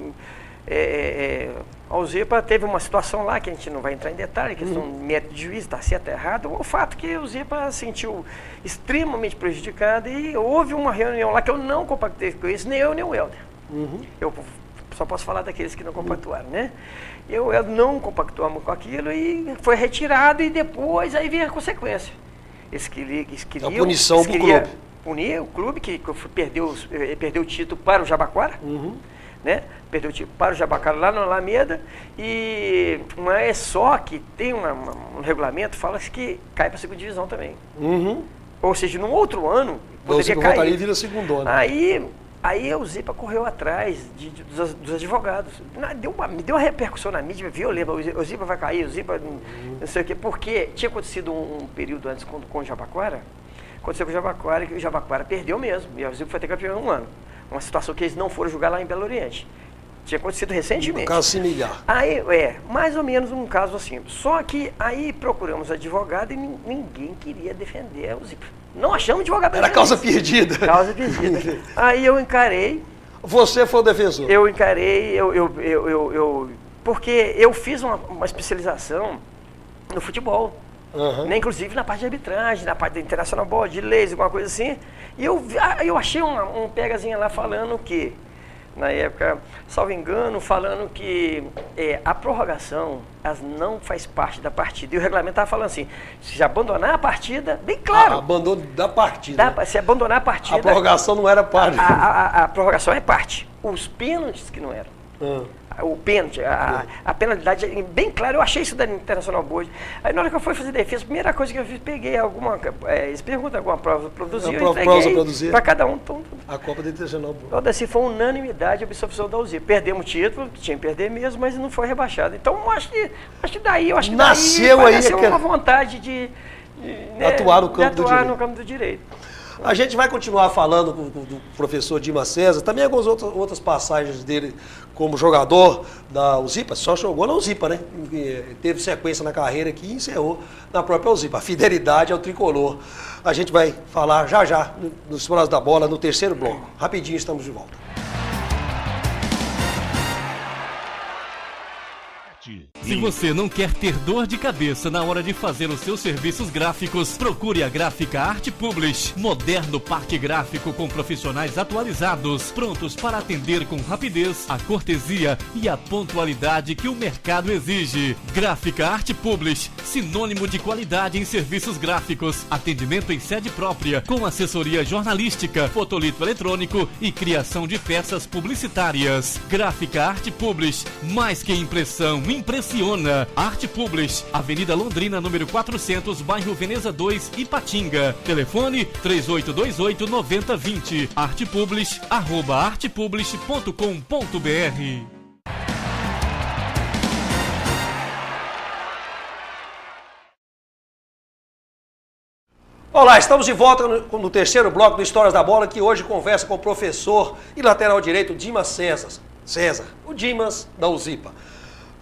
A Alzipa teve uma situação lá que a gente não vai entrar em detalhe, questão de método de juízo, está certo ou errado. O fato é que a Alzipa se sentiu extremamente prejudicada e houve uma reunião lá que eu não compactei com isso, nem eu nem o Helder. Eu só posso falar daqueles que não compactuaram, né? O Helder não compactuou com aquilo e foi retirado e depois aí veio a consequência. Eles queriam... A punição para o clube. Punir o clube que perdeu o título para o Jabaquara. Né? Perdeu o título para o Jabaquara lá na Alameda, mas só que tem um regulamento que fala que cai para a 2ª divisão também. Ou seja, num outro ano poderia cair. E vira segundona. Aí a Alzipa correu atrás dos advogados. Deu uma repercussão na mídia violenta. O Alzipa vai cair, o Alzipa não sei o quê, porque tinha acontecido um período antes com o Jabaquara. Aconteceu com o Jabaquara, que o Jabaquara perdeu mesmo, e o Alzipa foi ter campeão em um ano. Uma situação que eles não foram jogar lá em Belo Oriente. Tinha acontecido recentemente. Um caso similar. Aí, mais ou menos um caso assim. Só que aí procuramos advogado e ninguém queria defender o Zipa. Não achamos advogado. Era causa perdida. Causa perdida. Aí eu encarei. Você foi o defensor? Eu encarei, porque eu fiz uma especialização no futebol. Né, inclusive na parte de arbitragem, na parte da International Board, de leis, alguma coisa assim. E eu achei um pegazinho lá falando que, na época, salvo engano, falando que a prorrogação não faz parte da partida. E o regulamento estava falando assim, se abandonar a partida, bem claro. Abandono da partida. Se abandonar a partida... A prorrogação não era parte. A prorrogação é parte. Os pênaltis que não eram. O pênalti, a penalidade, bem claro, eu achei isso da International Board. Aí na hora que eu fui fazer defesa, a primeira coisa que eu fiz, peguei eles perguntam alguma prova produzir, eu entreguei para cada um. A Copa da International Board. Então, assim, foi unanimidade a absolvição da Alzipa. Perdemos o título, que tinha que perder mesmo, mas não foi rebaixado. Então, acho que daí nasceu aí uma vontade de atuar no campo do direito. A gente vai continuar falando do professor Dimas César, também algumas outras passagens dele como jogador da USIPA, só jogou na USIPA, né? Teve sequência na carreira aqui e encerrou na própria USIPA. A fidelidade ao tricolor. A gente vai falar já nos Explorados da Bola, no terceiro bloco. Rapidinho, estamos de volta. Se você não quer ter dor de cabeça na hora de fazer os seus serviços gráficos, procure a Gráfica Arte Publish. Moderno parque gráfico com profissionais atualizados, prontos para atender com rapidez, a cortesia e a pontualidade que o mercado exige. Gráfica Arte Publish, sinônimo de qualidade em serviços gráficos. Atendimento em sede própria, com assessoria jornalística, fotolito eletrônico e criação de peças publicitárias. Gráfica Arte Publish, mais que impressão, impressiona. Arte Publish, Avenida Londrina, número 400, bairro Veneza 2, Ipatinga. Telefone 3828-9020. Artepublish, @artepublish.com.br. Olá, estamos de volta no terceiro bloco do Histórias da Bola, que hoje conversa com o professor e lateral direito Dimas César, o Dimas da USIPA.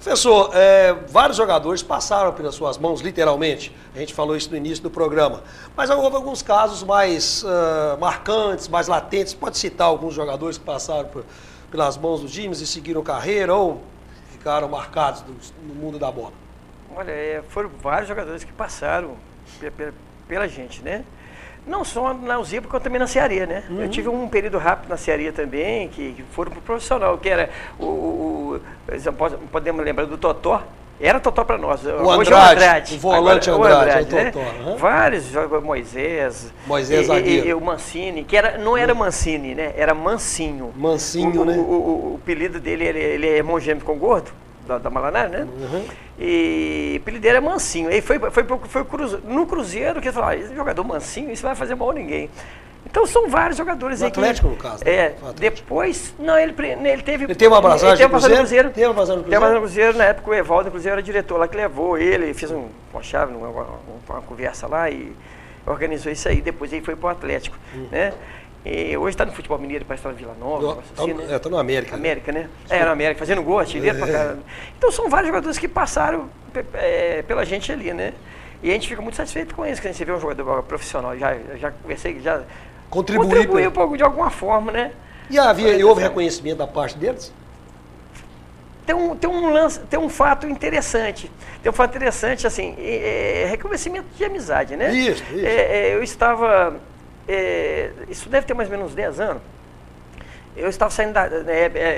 Professor, vários jogadores passaram pelas suas mãos, literalmente. A gente falou isso no início do programa. Mas houve alguns casos mais marcantes, mais latentes. Pode citar alguns jogadores que passaram pelas mãos do Dimas e seguiram carreira ou ficaram marcados no mundo da bola? Olha, foram vários jogadores que passaram pela gente, né? Não só na USIPA, como também na Cearia, né? Eu tive um período rápido na Cearia também, que foram pro profissional, que era podemos lembrar do Totó. Era Totó para nós. Hoje é o Andrade. O volante Andrade, é o Totó. Né? Vários, Moisés zagueiro. E o Mancini, que não era Mancini, né? Era Mancinho. Mancinho, né? O apelido dele, ele é irmão gêmeo com o Gordo, da Malaná, né? E o apelido dele era Mancinho. Aí foi no Cruzeiro que ele falou, esse jogador Mancinho, isso não vai fazer mal a ninguém. Então são vários jogadores aí. Atlético, no caso. Depois, não, ele teve... Ele teve uma passagem no Cruzeiro? Teve uma passagem no Cruzeiro, na época o Evaldo, inclusive, era diretor lá que levou ele, fez uma chave, uma conversa lá e organizou isso aí. Depois ele foi para o Atlético, né? E hoje está no futebol mineiro, parece que está na Vila Nova. Está no América. América, né? No América, fazendo gol, artilheiro pra caramba. Então são vários jogadores que passaram pela gente ali, né? E a gente fica muito satisfeito com isso, que a gente vê um jogador profissional, já conversei, já contribuiu de alguma forma, né? E houve reconhecimento da parte deles? Tem um fato interessante. Tem um fato interessante, assim, reconhecimento de amizade, né? Isso. Eu estava... isso deve ter mais ou menos uns 10 anos. Eu estava saindo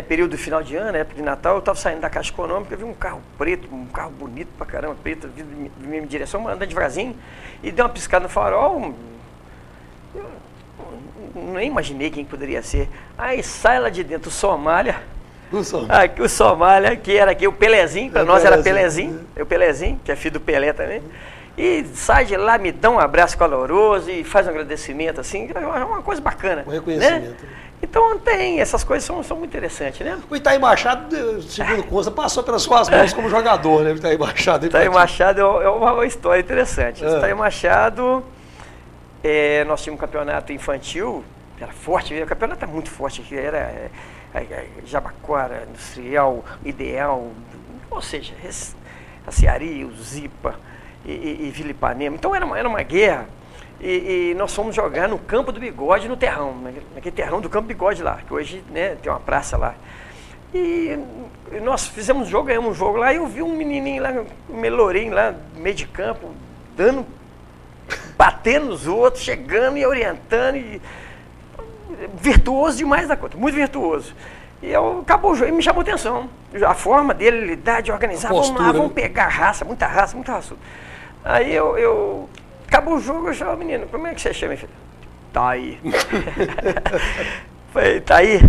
período de final de ano, época de Natal, eu estava saindo da Caixa Econômica, eu vi um carro preto, um carro bonito pra caramba, preto, vindo na minha direção, andando devagarzinho, e deu uma piscada no farol. Eu nem imaginei quem poderia ser. Aí sai lá de dentro o Somália. O Somália, que era aqui o Pelezinho, para nós era Pelezinho, o Pelezinho, que é filho do Pelé também. E sai de lá, me dá um abraço caloroso e faz um agradecimento, assim, é uma coisa bacana. Um reconhecimento. Né? Então essas coisas são muito interessantes, né? O Itaí Machado, segundo consta, passou pelas suas mãos como jogador, né? O Itaí Machado. Itaí Machado é uma história interessante. O Itaí Machado, nós tínhamos um campeonato infantil, era forte, o campeonato era muito forte, era Jabaquara, Industrial, Ideal, ou seja, a Cearia, o Zipa e Vila Ipanema. Então era uma guerra. E nós fomos jogar no Campo do Bigode, no terrão, naquele terrão do Campo do Bigode lá, que hoje, né, tem uma praça lá. E nós fizemos um jogo, ganhamos um jogo lá, e eu vi um menininho lá, um melourinho lá, no meio de campo, batendo nos outros, chegando e orientando, e virtuoso demais da conta, muito virtuoso. E acabou o jogo, e me chamou a atenção, a forma dele lidar, de organizar, vamos pegar raça, muita raça. Aí acabou o jogo, eu falei, menino, como é que você chama, filho? Taí. Falei, Taí,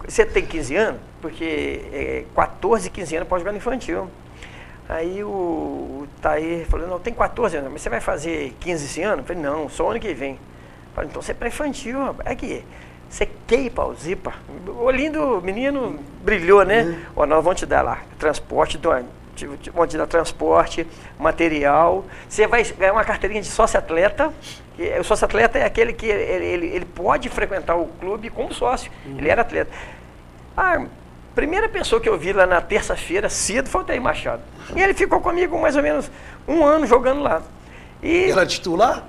você tem 15 anos? Porque 14, 15 anos pode jogar no infantil. Aí o Taí falou, não, tem 14 anos, mas você vai fazer 15 esse ano? Eu falei, não, só ano que vem. Falei, então você é para infantil, rapaz. Aqui, você quer ir para o Zipa? O olhinho do menino brilhou, né? Ó, nós vamos te dar lá, transporte vão te dar transporte, material. Você vai ganhar uma carteirinha de sócio-atleta. O sócio-atleta é aquele que ele pode frequentar o clube como sócio. Ele era atleta. A primeira pessoa que eu vi lá na terça-feira, cedo, foi o Tair Machado. E ele ficou comigo mais ou menos 1 ano jogando lá. Ele era titular?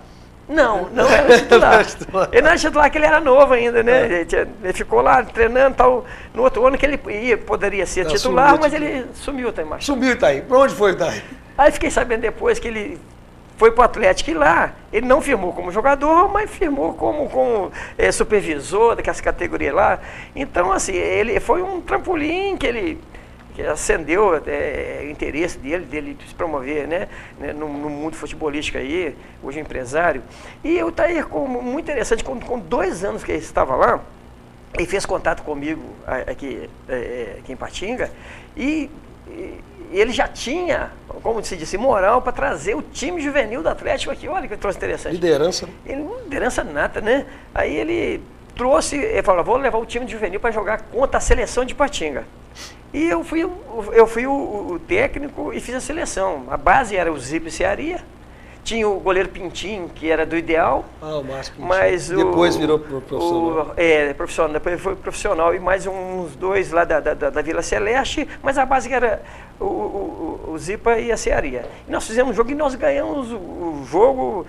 Não era titular. Ele não era titular, que ele era novo ainda, né? Ele ficou lá treinando e tal. No outro ano que ele poderia ser titular, mas ele sumiu, Tair Machado. Sumiu, Tair. Pra onde foi o Tair? Aí fiquei sabendo depois que ele foi pro Atlético, e lá ele não firmou como jogador, mas firmou como supervisor daquelas categorias lá. Então, assim, ele foi um trampolim que acendeu o interesse dele se promover, né, no mundo futebolístico aí, hoje empresário. E o Tair, muito interessante, com 2 anos que ele estava lá, ele fez contato comigo aqui em Patinga, e ele já tinha, como se disse, moral para trazer o time juvenil do Atlético aqui. Olha que troço interessante. Liderança. Liderança nata, né? Aí ele falou, vou levar o time de juvenil para jogar contra a seleção de Patinga. E eu fui o técnico e fiz a seleção. A base era o Zipa e Cearia. Tinha o goleiro Pintinho, que era do Ideal. O Márcio Pintinho. Mas depois virou profissional. Profissional. Depois foi profissional. E mais uns 2 lá da Vila Celeste. Mas a base era o Zipa e a Cearia. E nós fizemos um jogo e nós ganhamos o jogo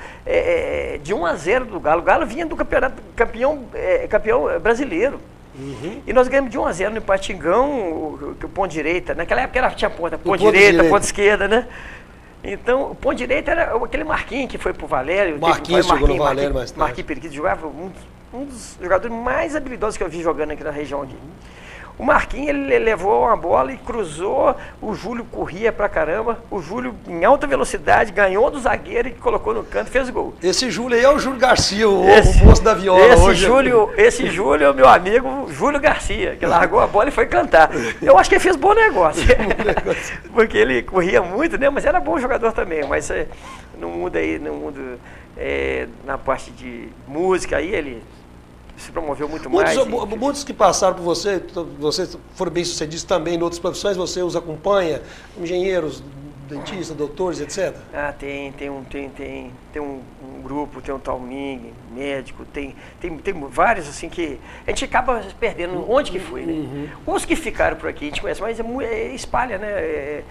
de 1-0 do Galo. O Galo vinha do campeonato campeão brasileiro. E nós ganhamos de 1-0 no Patingão, o ponto direita. Naquela época tinha ponta direita, ponta esquerda, né? Então, o ponto direito era aquele Marquinhos que foi pro Valério. Marquinhos jogou no Valério mais tarde. Marquinhos Periquito jogava um dos jogadores mais habilidosos que eu vi jogando aqui na região aqui. O Marquinhos, ele levou uma bola e cruzou, o Júlio corria pra caramba, o Júlio em alta velocidade ganhou do zagueiro e colocou no canto e fez gol. Esse Júlio aí é o Júlio Garcia, o moço da viola hoje. Esse Júlio é o meu amigo Júlio Garcia, que largou a bola e foi cantar. Eu acho que ele fez bom negócio, porque ele corria muito, né? Mas era bom jogador também, mas no mundo aí, na parte de música aí, ele se promoveu muito mais. Muitos que passaram por você, vocês foram bem sucedidos também em outras profissões, você os acompanha, engenheiros, dentistas, doutores, etc? Tem um grupo, tem um tal Ming, médico, tem vários assim que a gente acaba perdendo onde que foi, né? Os que ficaram por aqui a gente conhece, mas espalha, né?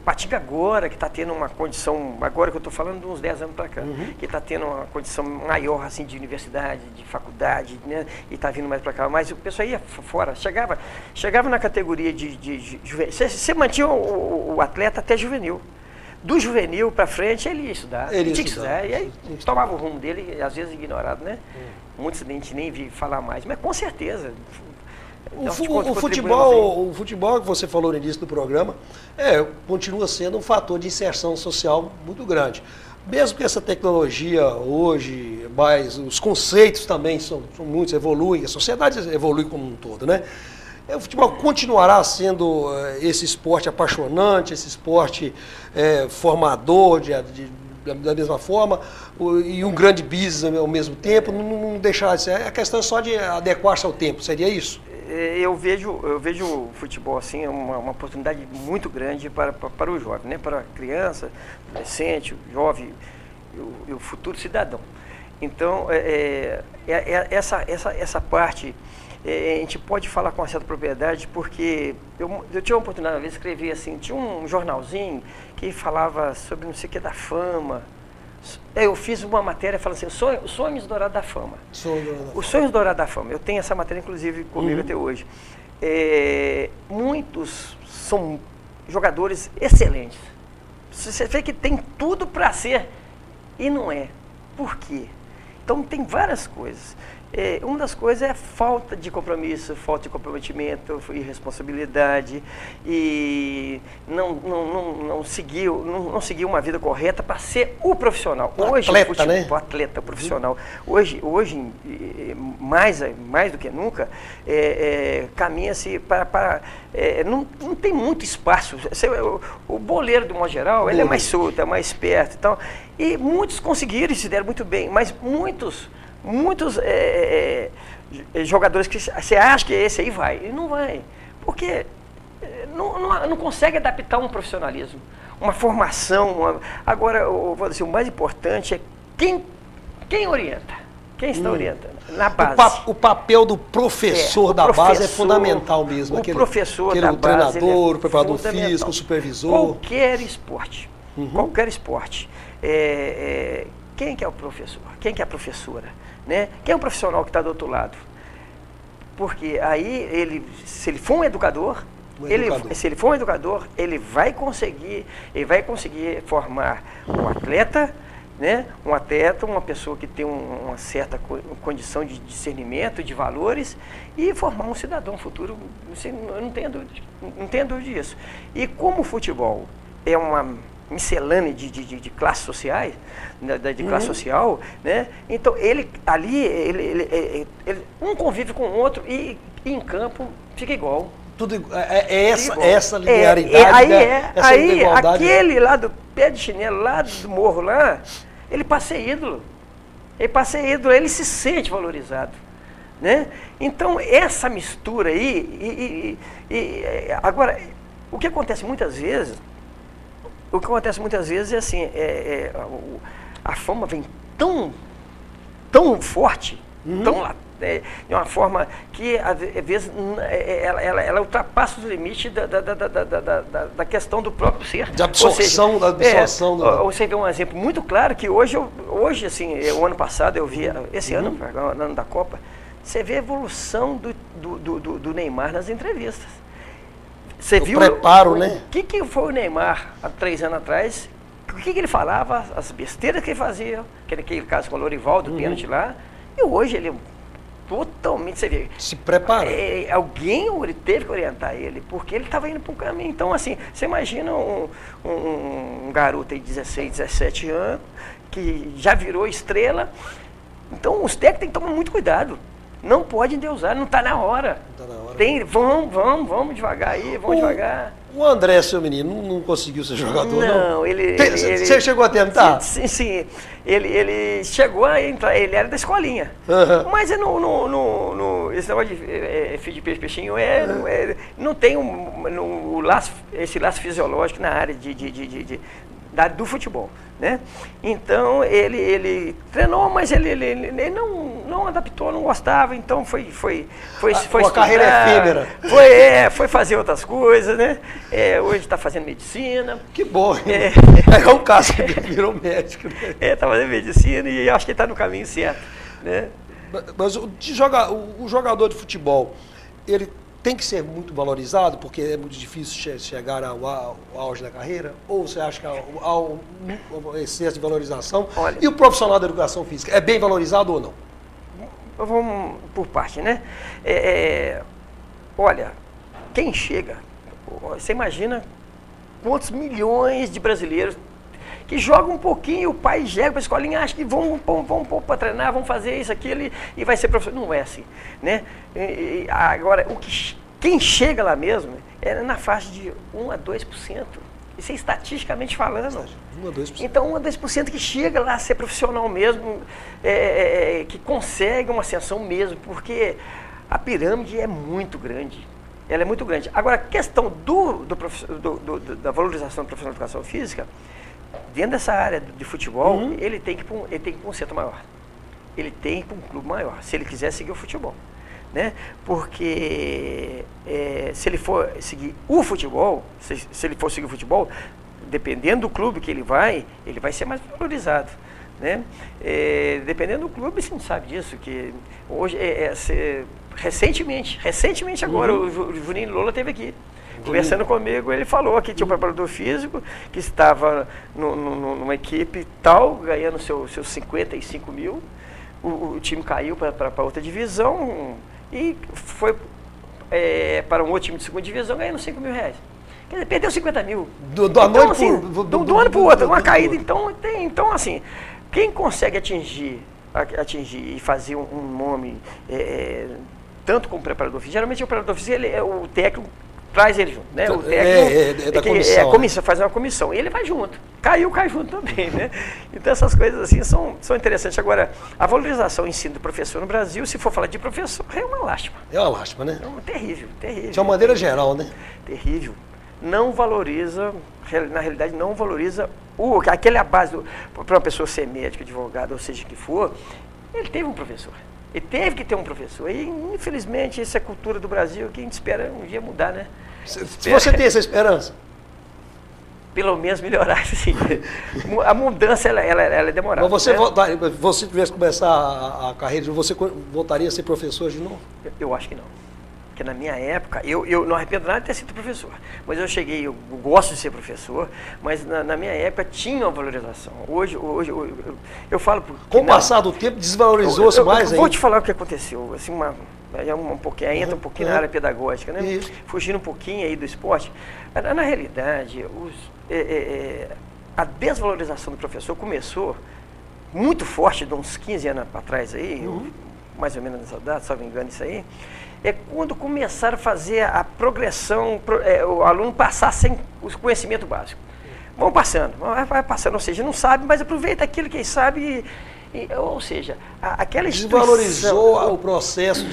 Patinga agora, que está tendo uma condição, agora que eu estou falando de uns 10 anos para cá, que está tendo uma condição maior assim de universidade, de faculdade, né? E está vindo mais para cá, mas o pessoal ia fora, chegava na categoria de juvenil, você mantinha o atleta até juvenil. Do juvenil para frente, ele ia estudar. Ele tinha que estudar. E aí tomava o rumo dele, às vezes ignorado, né? Muitos a gente nem vi falar mais, mas com certeza. O futebol que você falou no início do programa continua sendo um fator de inserção social muito grande. Mesmo que essa tecnologia hoje, mas os conceitos também são muitos, evoluem, a sociedade evolui como um todo, né? O futebol continuará sendo esse esporte apaixonante, esse esporte formador da mesma forma, e um grande business ao mesmo tempo, não deixar de ser. A questão é só de adequar-se ao tempo, seria isso? Eu vejo o futebol assim, uma oportunidade muito grande para o jovem, né? Para a criança, adolescente, o jovem e o futuro cidadão. Então, essa parte a gente pode falar com uma certa propriedade, porque eu tive a oportunidade de escrever assim, tinha um jornalzinho que falava sobre não sei o que da fama. Eu fiz uma matéria falando assim, Sonhos Dourados da Fama. Os Sonhos Dourados da Fama. Eu tenho essa matéria, inclusive, comigo até hoje. Muitos são jogadores excelentes. Você vê que tem tudo para ser e não é. Por quê? Então, tem várias coisas. Uma das coisas é a falta de compromisso, falta de comprometimento, irresponsabilidade e não seguir uma vida correta para ser o profissional. Hoje, atleta, né? O atleta, o profissional. Hoje mais do que nunca, caminha-se para... não tem muito espaço. O boleiro, de modo geral, ele é mais solto, é mais esperto. Então, e muitos conseguiram e se deram muito bem, mas muitos jogadores que você acha que esse aí vai, e não vai, porque não consegue adaptar um profissionalismo, uma formação. Agora, eu vou dizer, o mais importante é quem orienta, quem está orientando, na base. O papel do professor da base é fundamental mesmo. O professor da o base, treinador, o preparador físico, o supervisor. Qualquer esporte, qualquer esporte. Quem que é o professor? Quem que é a professora? Né? Quem é o profissional que está do outro lado? Porque aí, se ele for um educador, ele vai conseguir formar um atleta, né? Uma pessoa que tem uma certa condição de discernimento, de valores, e formar um cidadão futuro. Eu não tenho dúvida disso. E como o futebol é uma miscelânea de classes sociais, de classe social, né? Então ele um convive com o outro e em campo fica igual. Tudo essa linearidade, essa igualdade. Aquele lá do pé de chinelo, lá do morro lá, ele passa a ser ídolo. Ele se sente valorizado, né? Então essa mistura aí, agora, o que acontece muitas vezes é assim, a fama vem tão forte, de uma forma que às vezes ela ultrapassa os limites da questão do próprio ser. De absorção, Você vê um exemplo muito claro que hoje assim, o ano passado eu vi, esse ano da Copa, você vê a evolução do Neymar nas entrevistas. Você viu preparo, né? O que foi o Neymar há 3 anos atrás? O que ele falava, as besteiras que ele fazia, aquele caso com o Lorivaldo, do pênalti lá, e hoje ele totalmente, você vê, se prepara. Alguém teve que orientar ele, porque ele estava indo para um caminho. Então, assim, você imagina um garoto de 16, 17 anos, que já virou estrela. Então, os técnicos têm que tomar muito cuidado. Não pode endeusar, não está na hora. Não tá na hora. Vamos devagar aí, vamos devagar. O André, seu menino, não conseguiu ser jogador, não? Não, Você chegou a tentar? Sim. Ele chegou a entrar, ele era da escolinha. Mas esse negócio de filho de peixinho não tem esse laço fisiológico na área do futebol, né? Então ele treinou, mas ele não adaptou, não gostava, então foi uma carreira efêmera. Foi fazer outras coisas, né? Hoje está fazendo medicina. Que bom. É um caso que virou médico, né? Está fazendo medicina e acho que está no caminho certo, né? Mas o jogador de futebol, ele tem que ser muito valorizado, porque é muito difícil chegar ao auge da carreira? Ou você acha que há um excesso de valorização? Olha, e o profissional da educação física, é bem valorizado ou não? Vamos por parte, né? Olha, quem chega, você imagina quantos milhões de brasileiros que jogam um pouquinho, o pai chega para a escolinha, acha que vão para treinar, vão fazer isso, aquilo, e vai ser professor. Não é assim, né? Agora, quem chega lá mesmo é na faixa de 1 a 2%. Isso é estatisticamente falando. 1 a 2%. Então, 1 a 2% que chega lá a ser profissional mesmo, que consegue uma ascensão mesmo, porque a pirâmide é muito grande. Ela é muito grande. Agora, a questão da valorização do profissional de educação física, dentro dessa área de futebol, ele tem que ir para um centro maior. Ele tem que ir para um clube maior, se ele quiser seguir o futebol, né? Porque se ele for seguir o futebol, se ele for seguir o futebol, dependendo do clube que ele vai ser mais valorizado, né? Dependendo do clube, você não sabe disso, que hoje recentemente agora, o Juninho Lola esteve aqui. Conversando comigo, ele falou que tinha um preparador físico que estava numa equipe tal, ganhando seus 55 mil. O time caiu para outra divisão e foi para um outro time de segunda divisão ganhando 5 mil reais. Quer dizer, perdeu 50 mil. Do ano para o outro, uma caída. Então, assim, quem consegue atingir e fazer um nome, tanto como preparador físico, geralmente o preparador físico, o técnico traz ele junto, né? O técnico comissão, faz uma comissão, e ele vai junto. Cai junto também, né? Então essas coisas assim são interessantes. Agora, a valorização em si do professor no Brasil, se for falar de professor, é uma lástima. É uma lástima, né? Terrível. De uma maneira geral, né? Terrível. Não valoriza, na realidade, não valoriza aquela base para uma pessoa ser médico, advogado, ou seja, que for, ele teve um professor. Ele teve que ter um professor. E, infelizmente, essa é a cultura do Brasil que a gente espera um dia mudar, né? Se você tem essa esperança? Pelo menos melhorar, sim. A mudança, ela é demorada. Mas né? você tivesse que começar a carreira, você voltaria a ser professor de novo? Eu acho que não. Porque na minha época, eu não arrependo nada de ter sido professor. Mas eu gosto de ser professor, mas na minha época tinha uma valorização. Hoje eu falo... Com o passar do tempo, desvalorizou-se mais ainda. Vou te falar o que aconteceu. Assim, entra um pouquinho na área pedagógica, né? Isso. Fugindo um pouquinho aí do esporte. Na realidade, a desvalorização do professor começou muito forte, de uns 15 anos atrás aí, mais ou menos nessa data, se não me engano isso aí, é quando começaram a fazer a progressão, o aluno passar sem o conhecimento básico. Vão passando, vai passando, ou seja, não sabe, mas aproveita aquilo que ele sabe, ou seja, aquela desvalorizou o processo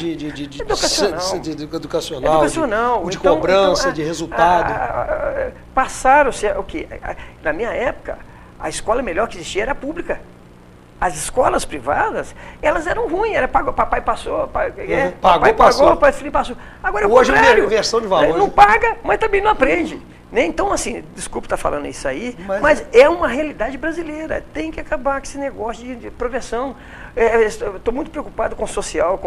educacional, de cobrança, de resultado. Passaram-se o quê? Na minha época, a escola melhor que existia era a pública. As escolas privadas, elas eram ruins, papai passou, passou. Pai filho passou. Agora hoje é uma inversão de valores. Não paga, mas também não aprende. Né? Então, assim, desculpa estar falando isso aí, mas é uma realidade brasileira. Tem que acabar com esse negócio de progressão. Estou muito preocupado com o social.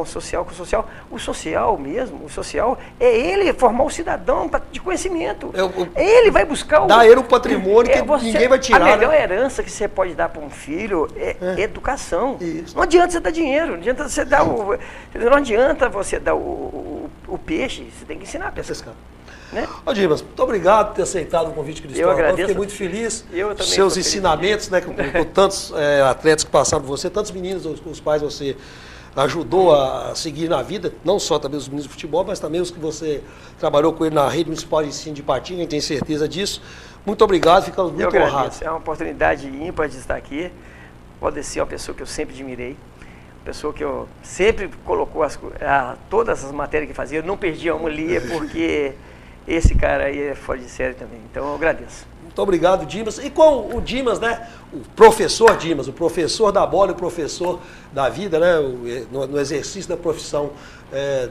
O social é ele formar o cidadão de conhecimento. Ele vai buscar dá ele o patrimônio que ninguém vai tirar. A melhor herança que você pode dar para um filho é educação. Isso. Não adianta você dar dinheiro, não adianta você dar o peixe, você tem que ensinar a pescar. Né? Dimas, muito obrigado por ter aceitado o convite cristão. Eu agradeço. Fiquei muito feliz. Eu também. Seus ensinamentos, né, com tantos atletas que passaram por você, tantos meninos com os quais você ajudou a seguir na vida, não só também os meninos de futebol, mas também os que você trabalhou com ele na rede municipal de ensino de Ipatinga, a gente tem certeza disso. Muito obrigado, ficamos muito honrados. É uma oportunidade ímpar de estar aqui. Valdeci é uma pessoa que eu sempre admirei. Pessoa que eu sempre colocou todas as matérias que fazia, eu não perdia uma, lia, porque esse cara aí é fora de série também. Então eu agradeço. Muito obrigado, Dimas. E com o Dimas, né? O professor Dimas, o professor da bola e o professor da vida, né? No exercício da profissão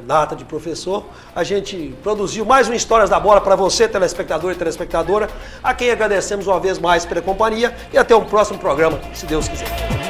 nata de professor, a gente produziu mais um Histórias da Bola para você, telespectador e telespectadora, a quem agradecemos uma vez mais pela companhia e até o próximo programa, se Deus quiser.